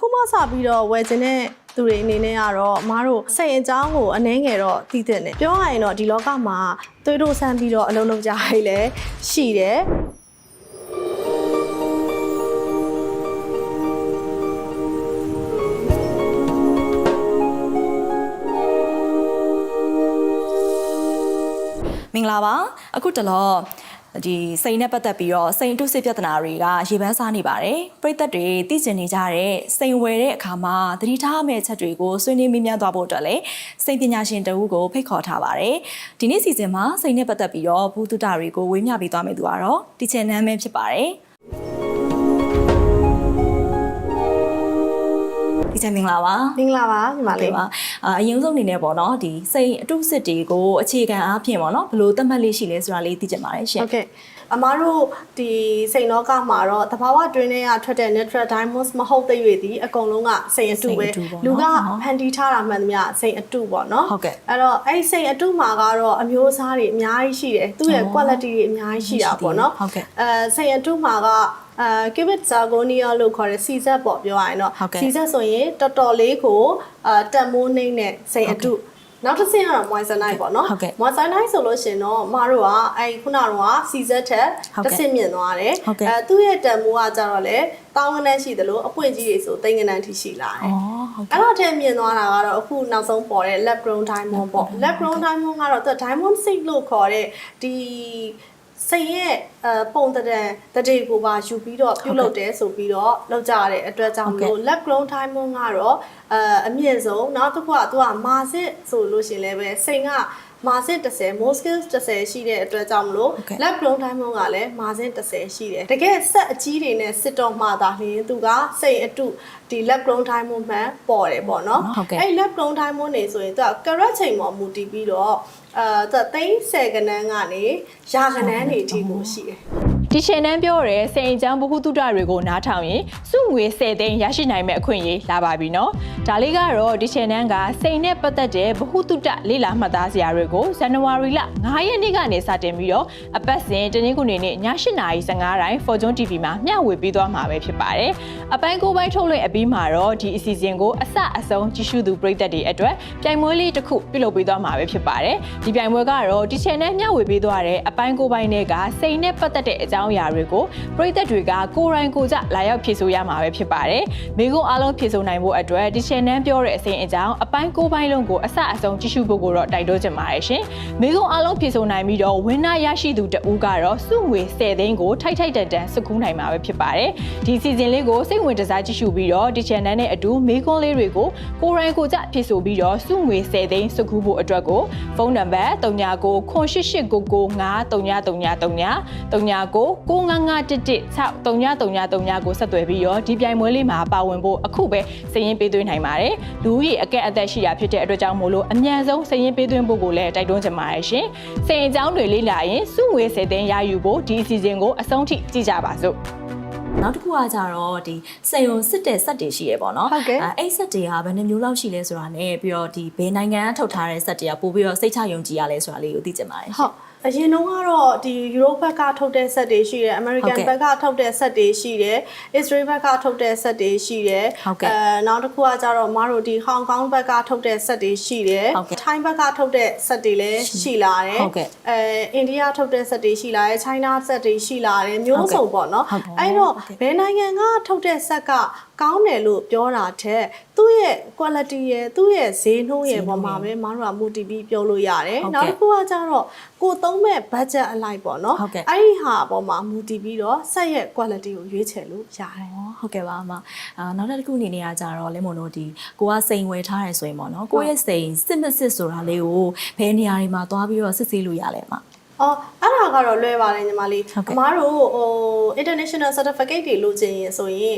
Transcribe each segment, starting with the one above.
ခုမှစပြီးတော့ဝယ်ခြင်းနဲ့သူတွေအနေနဲ့ကတော့အမားတို့စိတ်အကြောင်းကိုအနှဲငယ်တော့သိတဲ့နဲ့ပြောရရင်တော့ဒီလောကမှာသွေးတို့ဆန်းပြီးတော့အလုံးလုံးကြရည်လည်းရှိတယ်မင်္ဂလာပါအခုတလောဒီစိန်နဲ့ပတ်သက်ပြီးတော့စိန်တုစစ်ပြဿနာတွေကရေပန်းစားနေပါတယ်ပရိသတ်တွေသိကျင်နေကြတဲ့စိန်ဝယ်တဲ့အခါမှာသတိထားမယ့်ချက်တွေကိုဆွေးနွေးမေးမြန်းသွားဖို့အတွက်လည်းစိန်ပညာရှင်တဦးကိုဖိတ်ခေါ်ထားပါတယ်ဒီနေ့စီစဉ်မှာစိန်နဲ့ပတ်သက်ပြီးတော့ဘုသူတတွေကိုဝေမျှပေးသွားမယ့်သူကတော့တီချယ်နန်းပဲဖြစ်ပါတယ်ဒီချက်မင်္ဂလာပါမင်္ဂလာပါညီမလေးပါအရင်ဆုံးအနေနဲ့ပေါ့နော်ဒီစိန်အတုစစ်တွေကိုအခြေခံအားဖြင့်ပေါ့နော်ဘယ်လိုသတ်မှတ်လေးရှိလဲဆိုတာလေးသိချင်ပါတယ်ရှင်ဟုတ်ကဲ့အမားတို့ဒီစိန်လောကမှာတော့တဘာဝတွင်းထဲကထွက်တဲ့ natural diamonds မဟုတ်သေး၍ဒီအကုန်လုံးကစိန်အတုပဲလူကဖန်တီးထားတာမှန်သမျှစိန်အတုပေါ့နော်ဟုတ်ကဲ့အဲ့တော့အဲ့စိန်အတုမှာကတော့အမျိုးအစားတွေအများကြီးရှိတယ်သူ့ရဲ့ quality တွေအများကြီးရှိတာပေါ့နော်ဟုတ်ကဲ့စိန်အတုမှာကcubic zirconia လို့ခေါ်တဲ့ CZ ပေါ့ပြောရရင်တော့ CZ ဆိုရင်တော်တော်လေးကိုတန်မိုးနှိမ့်တဲ့စိန်အတုနောက်တစ်ဆင့်ကတော့ moissanite ပေါ့နော် moissanite ဆိုလို့ရှင်တော့မတို့ကအဲ့ခုနကတော့ CZ ထက်တစ်ဆင့်မြင့်သွားတယ်သူ့ရဲ့တန်မိုးကကြတော့လေတောင်းကနန်းရှိတယ်လို့အပွင့်ကြီးတွေဆိုသိန်းကနန်းထိရှိလာတယ်အဲ့တော့ထည့်မြင့်သွားတာကတော့အခုနောက်ဆုံးပေါ်တဲ့ lab grown diamond ပေါ့ lab grown diamond ကတော့သူ diamond shape လို့ခေါ်တဲ့ဒီစိတ်ရဲ့ပုံတရေကိုပါယူပြီးတော့ပြုလုပ်တယ်ဆိုပြီးတော့လောက်ကြရတဲ့အတွက်ကြောင့်မို့ lab grown diamond ကတော့အမြင့်ဆုံးနောက်တစ်ခုကသူကမာစစ်ဆိုလို့ရှင်လည်းပဲစိတ်ကမာစစ်30 Moskills 30ရှိတဲ့အတွက်ကြောင့်မလို့ lab grown diamond ကလည်းမာစစ်30ရှိတယ်တကယ်ဆက်အကြီးတွေနဲ့စစ်တော့မှသာလျှင်သူကစိတ်အတုဒီ lab grown diamond မှန်ပေါ်တယ်ပေါ့နော်အဲ့ lab grown diamond နေဆိုရင်သူက carat ချိန်ပေါ်မူတည်ပြီးတော့သိန်း10ကနန်းကနေရာကနန်းတွေအထိကိုရှိတယ်ဒီရှင်နန်းပြောရဲစိန်အကြောင်းဘဟုတုတတွေကိုနားထောင်ရင်စုငွေ10သိန်းရရှိနိုင်မဲ့အခွင့်အရေးလာပါပြီနော်ဒါလေးကတော့ဒီရှင်နန်းကစိန်နဲ့ပတ်သက်တဲ့ဘဟုတုတလေ့လာမှတ်သားစရာတွေကိုဇန်နဝါရီလ9ရက်နေ့ကနေစတင်ပြီးတော့အပတ်စဉ်တနင်္ဂနွေနေ့ည8:15တိုင်း Fortune TV မှာမျှဝေပေးသွားမှာပဲဖြစ်ပါတယ်အပိုင်း9ပိုင်းထုတ်လွှင့်အပြီးမှာတော့ဒီအစီအစဉ်ကိုအစအဆုံးကြည့်ရှုသူပရိသတ်တွေအတွက်ပြိုင်ပွဲလေးတစ်ခုပြုလုပ်ပေးသွားမှာပဲဖြစ်ပါတယ်ဒီပြိုင်ပွဲကတော့ဒီရှင်နန်းမျှဝေပေးသွားတဲ့အပိုင်း9ပိုင်းတွေကစိန်နဲ့ပတ်သက်တဲ့အကြောင်းအရာတွေကိုပရိသတ်တွေကကိုယ်တိုင်ကိုယ်ကျလာရောက်ဖြေဆိုရမှာပဲဖြစ်ပါတယ်။မိကုံအားလုံးဖြေဆိုနိုင်ဖို့အတွက်ဒီချန်နယ်ပြောတဲ့အစဉ်အကြောင်းအပိုင်း9ပိုင်းလုံးကိုအစအဆုံးကြည့်ရှုဖို့ကိုတော့တိုက်တွန်းချင်ပါတယ်ရှင်။မိကုံအားလုံးဖြေဆိုနိုင်ပြီးတော့ဝင်းနာရရှိသူတဦးကတော့စုငွေ10သိန်းကိုထိုက်တန်စကူးနိုင်မှာပဲဖြစ်ပါတယ်။ဒီစီစဉ်လေးကိုစိတ်ဝင်တစားကြည့်ရှုပြီးတော့ဒီချန်နယ်နဲ့အတူမိကုံလေးတွေကိုကိုယ်တိုင်ကိုယ်ကျဖြေဆိုပြီးတော့စုငွေ10သိန်းစကူးဖို့အတွက်ကိုဖုန်းနံပါတ်399899933339 955116333ကိုဆက်သွယ်ပြီးတော့ဒီပြိုင်ပွဲလေးမှာပါဝင်ဖို့အခုပဲစာရင်းပေးသွင်းနိုင်ပါတယ်။လူကြီးအကန့်အသတ်ရှိတာဖြစ်တဲ့အတွက်ကြောင့်မို့လို့အမြန်ဆုံးစာရင်းပေးသွင်းဖို့ကိုလည်းတိုက်တွန်းချင်ပါတယ်ရှင်။စိန်အကြောင်းတွေလေ့လာရင်စုငွေ10သိန်းရယူဖို့ဒီအစီအစဉ်ကိုအဆုံးထိကြည့်ကြပါစို့နောက်တစ်ခုကကြတော့ဒီစိန်ုံစစ်တဲ့စက်တွေရှိရပေါ့နော်အဲ့စက်တွေကဘယ်နှမျိုးလောက်ရှိလဲဆိုတာနဲ့ပြီးတော့ဒီဘယ်နိုင်ငံကထုတ်ထားတဲ့စက်တွေကပို့ပြီးတော့စိတ်ချယုံကြည်ရလဲဆိုတာလေးကိုသိချင်ပါတယ်ဟုတ်အရင်တော့ကတော့ဒီ Europe ဘက်ကထုတ်တဲ့ set တွေရှိတယ် American ဘက်ကထုတ်တဲ့ set တွေရှိတယ် Israel ဘက်ကထုတ်တဲ့ set တွေရှိတယ်နောက်တစ်ခုကကြတော့မတို့ဒီ Hong Kong ဘက်ကထုတ်တဲ့ set တွေရှိတယ် Thai ဘက်ကထုတ်တဲ့ set တွေလည်းရှိလာတယ်India ထုတ်တဲ့ set တွေရှိလာတယ် China set တွေရှိလာတယ်မျိုးစုံပေါ့နော်အဲ့တော့ဘယ်နိုင်ငံကထုတ်တဲ့ set ကကောင်းတယ်လို့ပြောတာထက်သူ့ရဲ့ quality ရဲ့သူ့ရဲ့ဈေးနှုန်းရဲ့ပေါ်မှာပဲမတို့ကမူတည်ပြီးပြောလို့ရတယ်နောက်တစ်ခုကကြတော့ကိုသုံးမဲ့ budget အလိုက်ပေါ့နော်အဲ့ဒီဟာအပေါ်မှာမူတည်ပြီးတော့ဆက်ရဲ့ quality ကိုရွေးချယ်လို့ရတယ်ဟုတ်ကဲ့ပါအမနောက်တစ်ခုအနေနဲ့ကကြတော့လဲမို့လို့ဒီကိုကစိန်ဝယ်ထားရဲဆိုရင်ပေါ့နော်ကိုရဲ့စိန်စစ်မစစ်ဆိုတာလေးကိုဘယ်နေရာတွေမှာသွားပြီးတော့စစ်ဆေးလို့ရလဲအမအော်အဲ့ဒါကတော့လွယ်ပါတယ်ညီမလေးအမားတို့international certificate တွေလိုချင်ရင်ဆိုရင်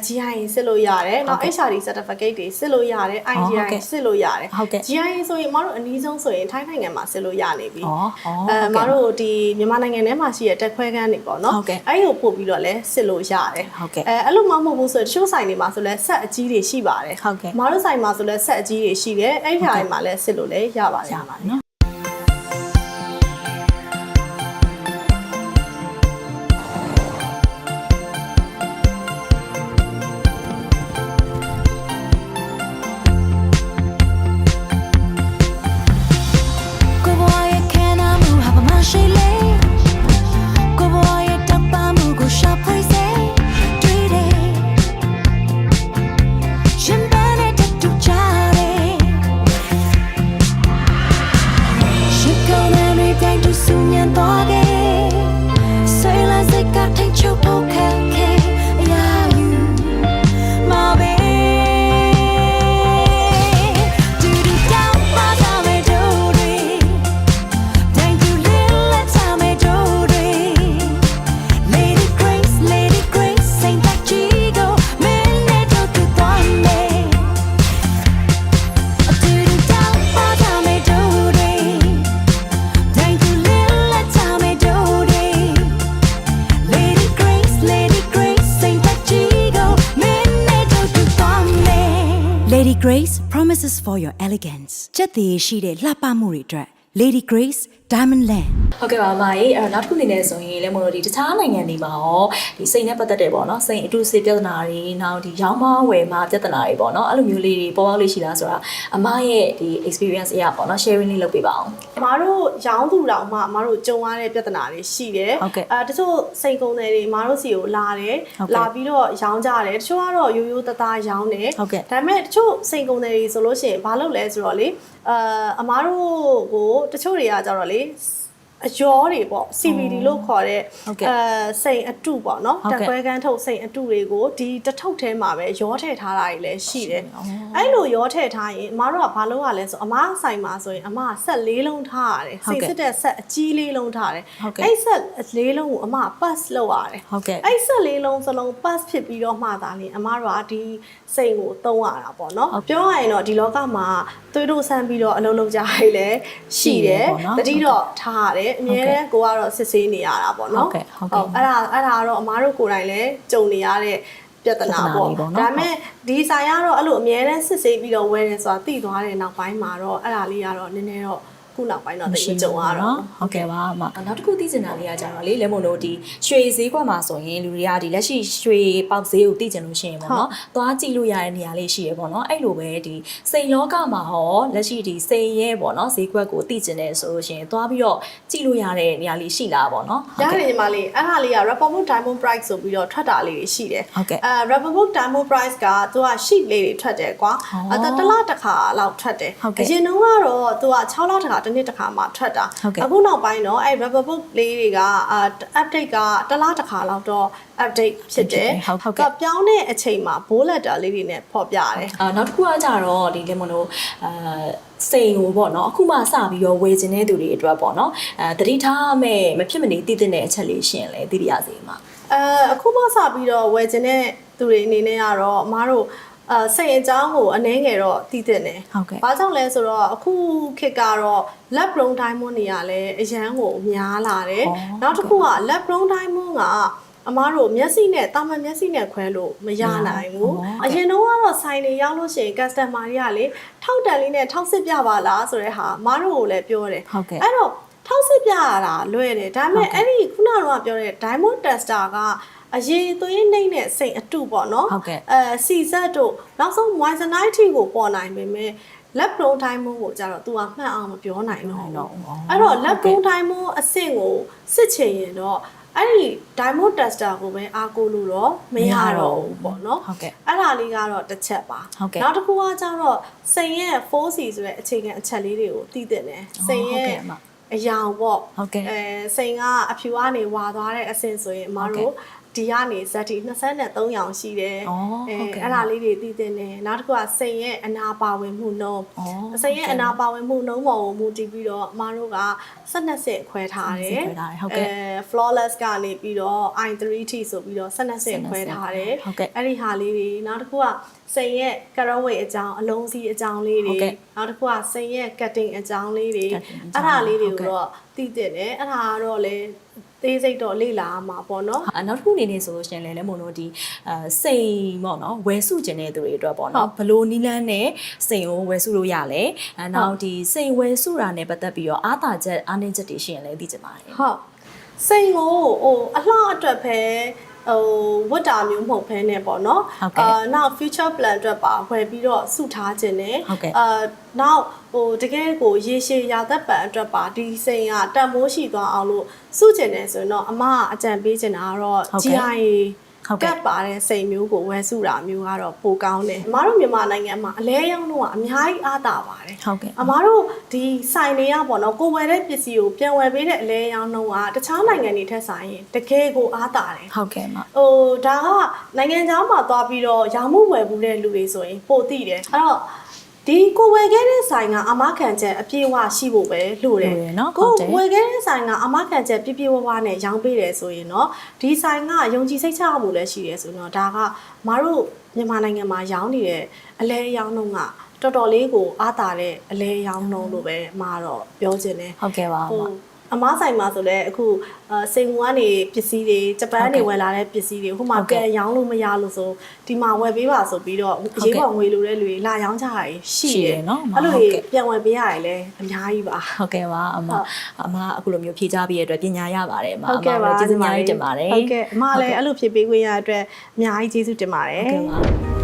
GIA စစ်လို့ရတယ်နောက် HRD certificate တွေစစ်လို့ရတယ် IGI စစ်လို့ရတယ် GIA ဆိုရင်အမားတို့အနည်းဆုံးဆိုရင်ထိုင်းနိုင်ငံမှာစစ်လို့ရနေပြီအမားတို့ဒီမြန်မာနိုင်ငံထဲမှာရှိတဲ့တက်ခွဲခန်းတွေပေါ့နော်အဲ့ဒီကိုပို့ပြီးတော့လဲစစ်လို့ရတယ်အဲ့လိုမှမဟုတ်ဘူးဆိုတချို့ဆိုင်တွေမှာဆိုလဲဆက်အကြီးတွေရှိပါတယ်အမားတို့ဆိုင်မှာဆိုလဲဆက်အကြီးတွေရှိတယ်အဲ့ဒီဟာတွေမှာလဲစစ်လို့လဲရပါတယ်နော် Lady Grace promises for your elegance ချက်တည်ရှိတဲ့လှပမှုတွေအတွက် Lady Grace Diamond Land ဟုတ်ကဲ့ပါအမကြီးအဲ့တော့နောက်တစ်ခုအနေနဲ့ဆိုရင်လည်းမလို့ဒီတခြားနိုင်ငံတွေမှာရောဒီစိတ်နဲ့ပတ်သက်တဲ့ပေါ့နော်စိတ်အတူစေပြဿနာတွေနောက်ဒီရောင်းမဝယ်မှာပြဿနာတွေပေါ့နော်အဲ့လိုမျိုးလေးတွေပေါ်ပေါက်လေးရှိလားဆိုတာအမရဲ့ဒီ experience အရပေါ့နော် sharing လေးလုပ်ပေးပါအောင် အမားတို့ရောင်းသူတောင်မှအမားတို့ကြုံရတဲ့ပြဿနာတွေရှိတယ်တချို့စိတ်ကုန်တယ်တွေအမားတို့စီကိုလာတယ်လာပြီးတော့ရောင်းကြတယ်တချို့ကတော့ရိုးရိုးသားသားရောင်းတယ်ဒါပေမဲ့တချို့စိတ်ကုန်တယ်တွေဆိုလို့ရှိရင်ဘာလုပ်လဲဆိုတော့လေအမားတို့ကိုတချို့တွေကကြတော့လေအယောတွေပေါ့ CBD လို့ခေါ်တဲ့စိန်အတုပေါ့နော်တက်ခွဲကန်းထုတ်စိန်အတုတွေကိုဒီတထုပ်ထဲမှာပဲရောထည့်ထားတာတွေလည်းရှိတယ်အဲ့လိုရောထည့်ထားရင်အမတို့ကဘာလုပ်ရလဲဆိုအမဆိုင်မှာဆိုရင်အမဆက်၄လုံးထားရတယ်စိတ်စစ်တဲ့ဆက်အကြီး၄လုံးထားတယ်အဲ့ဆက်၄လုံးကိုအမ pass လုပ်ရတယ်အဲ့ဆက်၄လုံးစလုံး pass ဖြစ်ပြီးတော့မှသာလေအမတို့ကဒီစိန်ကိုသုံးရတာပေါ့နော်ပြောရရင်တော့ဒီလောကမှာသွေးတို့ဆန်းပြီးတော့အလုံးလုံးကြရည်လည်းရှိတယ်တတိတော့ထားရတယ်အမြဲတမ်းကိုကတော့စစ်ဆေးနေရတာပေါ့နော်ဟုတ်အဲ့ဒါတော့အမားတို့ကိုယ်တိုင်လည်းကြုံနေရတဲ့ပြဿနာပေါ့ဒါပေမဲ့ဒီဆိုင်ကတော့အဲ့လိုအမြဲတမ်းစစ်ဆေးပြီးတော့ဝယ်နေဆိုတာသိသွားတဲ့နောက်ပိုင်းမှာတော့အဲ့ဒါလေးကတော့နည်းနည်းတော့ခုနောက်ပိုင်းတော့တိတ်ကြုံရတော့ဟုတ်ကဲ့ပါအမနောက်တစ်ခုသိချင်တာလေးကကြတော့လေလဲမို့လို့ဒီရွှေဈေးကွက်မှာဆိုရင်လူတွေကဒီလက်ရှိရွှေပေါက်ဈေးကိုသိချင်လို့ရှိရင်ပေါ့နော်သွားကြည့်လို့ရတဲ့နေရာလေးရှိရပေါ့နော်အဲ့လိုပဲဒီစိန်လောကမှာဟောလက်ရှိဒီစိန်ရဲ့ပေါ့နော်ဈေးကွက်ကိုသိချင်တယ်ဆိုလို့ရှိရင်သွားပြီးတော့ကြည့်လို့ရတဲ့နေရာလေးရှိလားပေါ့နော်ရတယ်ညီမလေးအဲ့ဒါလေးက Rapperbook Diamond Price ဆိုပြီးတော့ထွက်တာလေးရှိတယ်Rapperbook Diamond Price ကသူက sheet လေးတွေထွက်တယ်ကွာတစ်လတစ်ခါလောက်ထွက်တယ်အရင်တုန်းကတော့သူက6လတစ်ခါတစ်နှစ်တစ်ခါမှထွက်တာအခုနောက်ပိုင်းတော့အဲ့ rubber book လေးတွေက update ကတစ်လားတစ်ခါလောက်တော့ update ဖြစ်တယ်ကပြောင်းတဲ့အချိန်မှာ bold letter လေးတွေနဲ့ဖော်ပြရတယ်နောက်တစ်ခုကကြတော့ဒီလေမလို့စိန်ကိုပေါ့နော်အခုမှစပြီးတော့ဝယ်ခြင်းတဲ့သူတွေအတွက်ပေါ့နော်တတိထားမဲ့မဖြစ်မနေတည်တဲ့အချက်လေးရှင်လဲသိရစေမှာအခုမှစပြီးတော့ဝယ်ခြင်းတဲ့သူတွေအနေနဲ့ကတော့အမားတို့စိတ်အကြောင်းကိုအနှဲငယ်တော့တည်တဲ့နေ။ဘာကြောင့်လဲဆိုတော့အခုခေတ်ကတော့ lab grown diamond တွေကလည်းအရန်ကိုများလာတယ်။နောက်တစ်ခုက lab grown diamond ကအမားတို့မျက်စိနဲ့တာမန်မျက်စိနဲ့ခွဲလို့မရနိုင်ဘူး။အရင်တော့ကတော့ဆိုင်တွေရောက်လို့ရှိရင် customer တွေကလေထောက်တန်လေးနဲ့ထောက်စစ်ပြပါလားဆိုတဲ့ဟာအမားတို့ကိုလည်းပြောတယ်။အဲ့တော့ထောက်စစ်ပြရတာလွယ်တယ်။ဒါပေမဲ့အဲ့ဒီခုနကတော့ပြောတဲ့ diamond tester ကအရေးသွေးနှိမ့်တဲ့စိတ်အတုပေါ့နော်စီဇက်တို့နောက်ဆုံး moissanite ကိုပေါ်နိုင်ပေမဲ့ lab grown diamond ကိုကြတော့ तू ကမှတ်အောင်မပြောနိုင်တော့အဲ့တော့ lab grown diamond အဆင့်ကိုစစ်ချင်ရင်တော့အဲ့ဒီ diamond tester ကိုပဲအားကိုးလို့တော့မရတော့ဘူးပေါ့နော်အဲ့ဒါလေးကတော့တစ်ချက်ပါနောက်တစ်ခုကကြတော့စိန်ရဲ့ 4C ဆိုတဲ့အခြေခံအချက်လေးတွေကိုသိတဲ့တယ်စိန်ရဲ့အယောင်ပေါ့စိန်ကအဖြူကနေဝါသွားတဲ့အဆင့်ဆိုရင်အမတို့ဒီကနေဇက်တီ23ရောင်ရှိတယ်အဲ့ဒါလေးတွေသိတဲ့နေနောက်တစ်ခုကစိန်ရဲ့အနာပါဝင်မှုနှုန်းစိန်ရဲ့အနာပါဝင်မှုနှုန်းပေါ်ကိုမူတည်ပြီးတော့အမတို့က12ဆင့်ခွဲထားတယ်flawless ကနေပြီးတော့ I3T ဆိုပြီးတော့12ဆင့်ခွဲထားတယ်အဲ့ဒီဟာလေးတွေနောက်တစ်ခုကစိန်ရဲ့ carrot weight အကြောင်းအလုံးစီးအကြောင်းလေးတွေနောက်တစ်ခုကစိန်ရဲ့ cutting အကြောင်းလေးတွေအဲ့ဒါလေးတွေကိုတော့သိတဲ့တယ်အဲ့ဒါကတော့လေသေးစိတ်တော့လေ့လာမှာပေါ့နော်နောက်တစ်ခုအနေနဲ့ဆိုလို့ရှိရင်လည်းမို့လို့ဒီစိန်ပေါ့နော်ဝယ်စုကျင်တဲ့သူတွေအတွက်ပေါ့နော်ဘလို့နီးလန်းနဲ့စိန်ကိုဝယ်စုလို့ရလဲနောက်ဒီစိန်ဝယ်စုတာနဲ့ပတ်သက်ပြီးတော့အားသာချက်အားနည်းချက်တွေရှိရင်လည်းသိချင်ပါတယ်ဟုတ်စိန်ကိုအလှအတွက်ပဲဝတ်တာမျိုးမဟုတ်ဘဲနဲ့ပေါ့နော်နောက် future plan အတွက်ပါဝယ်ပြီးတော့စုထားခြင်းနဲ့နောက်တကယ်ကိုရေရှည်ရာသက်ပံအတွက်ပါဒီစိန်ကတန်မိုးရှိသွားအောင်လို့စုကျင်တယ်ဆိုရင်တော့အမအကြံပေးချင်တာကတော့ GIA ကတ်ပါတဲ့စိန်မျိုးကိုဝယ်စုတာမျိုးကတော့ပိုကောင်းတယ်အမတို့မြန်မာနိုင်ငံမှာအလဲရောင်းတော့အများကြီးအားတာပါတယ်အမတို့ဒီဆိုင်တွေကပေါ့နော်ကိုဝယ်တဲ့ပစ္စည်းကိုပြန်ဝယ်ပေးတဲ့အလဲရောင်းတော့တခြားနိုင်ငံတွေထက်ဆိုင်ရင်တကယ်ကိုအားတာတယ်ဟုတ်ကဲ့ပါဒါကနိုင်ငံခြားမှာသွားပြီးတော့ရောင်းမှုဝယ်ဘူးတဲ့လူတွေဆိုရင်ပိုသိတယ်အဲ့တော့ဒီကိုဝယ်ခဲ့တဲ့ဆိုင်ကအမခံချက်အပြည့်အဝရှိဖို့ပဲလို့တယ်ကိုဝယ်ခဲ့တဲ့ဆိုင်ကအမခံချက်ပြည့်ပြည့်ဝဝနဲ့ရောင်းပေးတယ်ဆိုရင်တော့ဒီဆိုင်ကယုံကြည်စိတ်ချမှုလည်းရှိတယ်ဆိုတော့ဒါကမတို့မြန်မာနိုင်ငံမှာရောင်းနေတဲ့အလဲရောင်းနှုန်းကတော်တော်လေးကိုအားတာတဲ့အလဲရောင်းနှုန်းလို့ပဲမတော့ပြောချင်တယ်ဟုတ်ကဲ့ပါ အမားဆိုင်မှာဆိုလဲအခုစိန်ငူကနေပစ္စည်းတွေဂျပန်ကနေဝယ်လာတဲ့ပစ္စည်းတွေဟိုမှာပြန်ရောင်းလို့မရလို့ဆိုဒီမှာဝယ်ပေးပါဆိုပြီးတော့အရေးပေါ်ငွေလိုတဲ့လူတွေလာရောင်းကြတာရှိတယ်နော်အဲ့လိုပြန်ဝယ်ပေးရတယ်လေအများကြီးပါဟုတ်ကဲ့ပါအမအခုလိုမျိုးဖြေချပေးရတဲ့အတွက်ပညာရပါတယ်အမကျေးဇူးအများကြီးတင်ပါတယ်ဟုတ်ကဲ့အမလည်းအဲ့လိုဖြေပေးခွင့်ရတဲ့အတွက်အများကြီးကျေးဇူးတင်ပါတယ်ဟုတ်ကဲ့ပါ